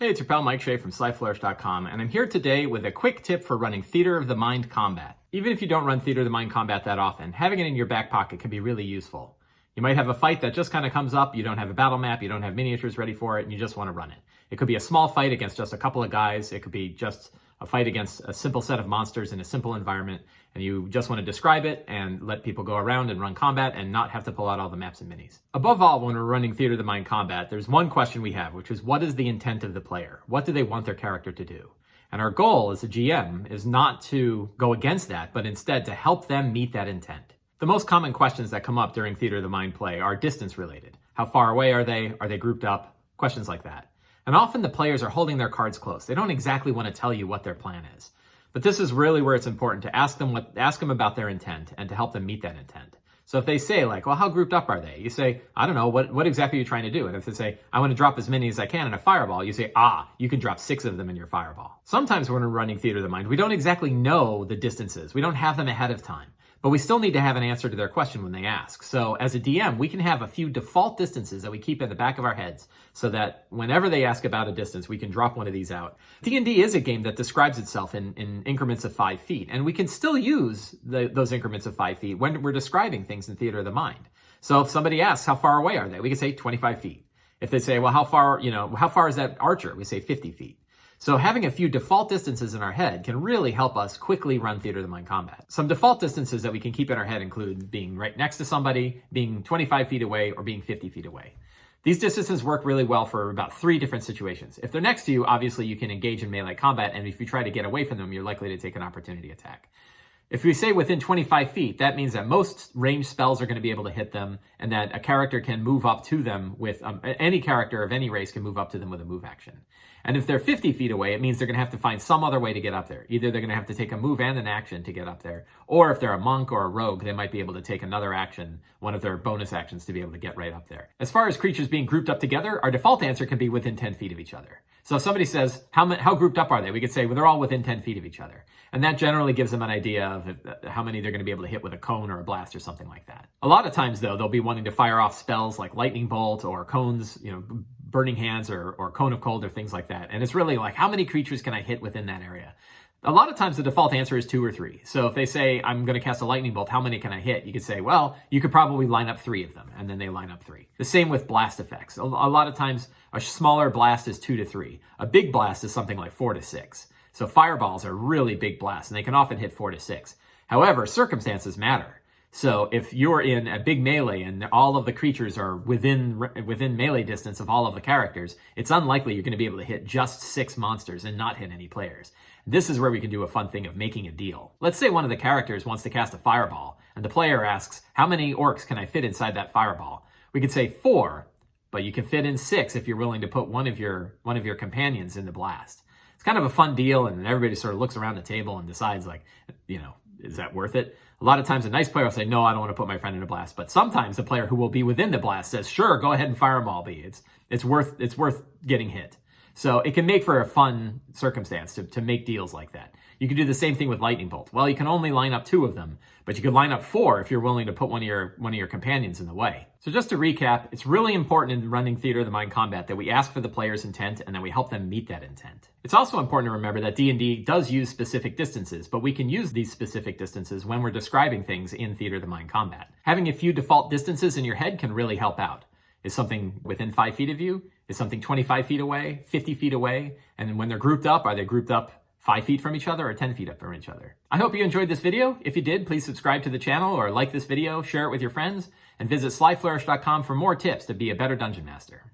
Hey, it's your pal Mike Shea from Flourish.com, and I'm here today with a quick tip for running Theater of the Mind combat. Even if you don't run Theater of the Mind combat that often, having it in your back pocket can be really useful. You might have a fight that just kind of comes up, you don't have a battle map, you don't have miniatures ready for it, and you just want to run it. It could be a small fight against just a couple of guys, it could be just a fight against a simple set of monsters in a simple environment, and you just want to describe it and let people go around and run combat and not have to pull out all the maps and minis. Above all, when we're running Theater of the Mind combat, there's one question we have, which is what is the intent of the player? What do they want their character to do? And our goal as a GM is not to go against that, but instead to help them meet that intent. The most common questions that come up during Theater of the Mind play are distance related. How far away are they? Are they grouped up? Questions like that. And often the players are holding their cards close. They don't exactly want to tell you what their plan is. But this is really where it's important to ask them about their intent and to help them meet that intent. So if they say like, well, how grouped up are they? You say, I don't know, what exactly are you trying to do? And if they say, I want to drop as many as I can in a fireball, you say, you can drop 6 of them in your fireball. Sometimes when we're running Theater of the Mind, we don't exactly know the distances. We don't have them ahead of time. But we still need to have an answer to their question when they ask. So as a DM, we can have a few default distances that we keep in the back of our heads so that whenever they ask about a distance, we can drop one of these out. D&D is a game that describes itself in increments of 5 feet, and we can still use those increments of 5 feet when we're describing things in Theater of the Mind. So if somebody asks, how far away are they? We can say 25 feet. If they say, well, how far is that archer? We say 50 feet. So having a few default distances in our head can really help us quickly run Theater of the Mind combat. Some default distances that we can keep in our head include being right next to somebody, being 25 feet away, or being 50 feet away. These distances work really well for about 3 different situations. If they're next to you, obviously you can engage in melee combat, and if you try to get away from them, you're likely to take an opportunity attack. If we say within 25 feet, that means that most ranged spells are going to be able to hit them, and that a character can move up to them with, any character of any race can move up to them with a move action. And if they're 50 feet away, it means they're going to have to find some other way to get up there. Either they're going to have to take a move and an action to get up there, or if they're a monk or a rogue, they might be able to take another action, one of their bonus actions, to be able to get right up there. As far as creatures being grouped up together, our default answer can be within 10 feet of each other. So if somebody says, how grouped up are they? We could say, well, they're all within 10 feet of each other. And that generally gives them an idea of how many they're going to be able to hit with a cone or a blast or something like that. A lot of times, though, they'll be wanting to fire off spells like lightning bolt or cones, burning hands or cone of cold or things like that. And it's really like, how many creatures can I hit within that area? A lot of times the default answer is 2 or 3. So if they say, I'm going to cast a lightning bolt, how many can I hit? You could say, well, you could probably line up 3 of them, and then they line up 3. The same with blast effects. A lot of times a smaller blast is 2 to 3. A big blast is something like 4 to 6. So fireballs are really big blasts, and they can often hit 4 to 6. However, circumstances matter. So if you're in a big melee and all of the creatures are within melee distance of all of the characters, it's unlikely you're going to be able to hit just 6 monsters and not hit any players. This is where we can do a fun thing of making a deal. Let's say one of the characters wants to cast a fireball, and the player asks, how many orcs can I fit inside that fireball? We could say 4, but you can fit in 6 if you're willing to put one of your companions in the blast. It's kind of a fun deal, and then everybody sort of looks around the table and decides, like, is that worth it? A lot of times a nice player will say, no, I don't want to put my friend in a blast. But sometimes the player who will be within the blast says, sure, go ahead and fire them all, B. It's worth getting hit. So it can make for a fun circumstance to make deals like that. You can do the same thing with lightning bolt. Well, you can only line up 2 of them, but you could line up 4 if you're willing to put one of your companions in the way. So just to recap, it's really important in running Theater of the Mind combat that we ask for the player's intent and that we help them meet that intent. It's also important to remember that D&D does use specific distances, but we can use these specific distances when we're describing things in Theater of the Mind combat. Having a few default distances in your head can really help out. Is something within 5 feet of you? Is something 25 feet away, 50 feet away? And when they're grouped up, are they grouped up 5 feet from each other or 10 feet up from each other? I hope you enjoyed this video. If you did, please subscribe to the channel or like this video, share it with your friends, and visit slyflourish.com for more tips to be a better dungeon master.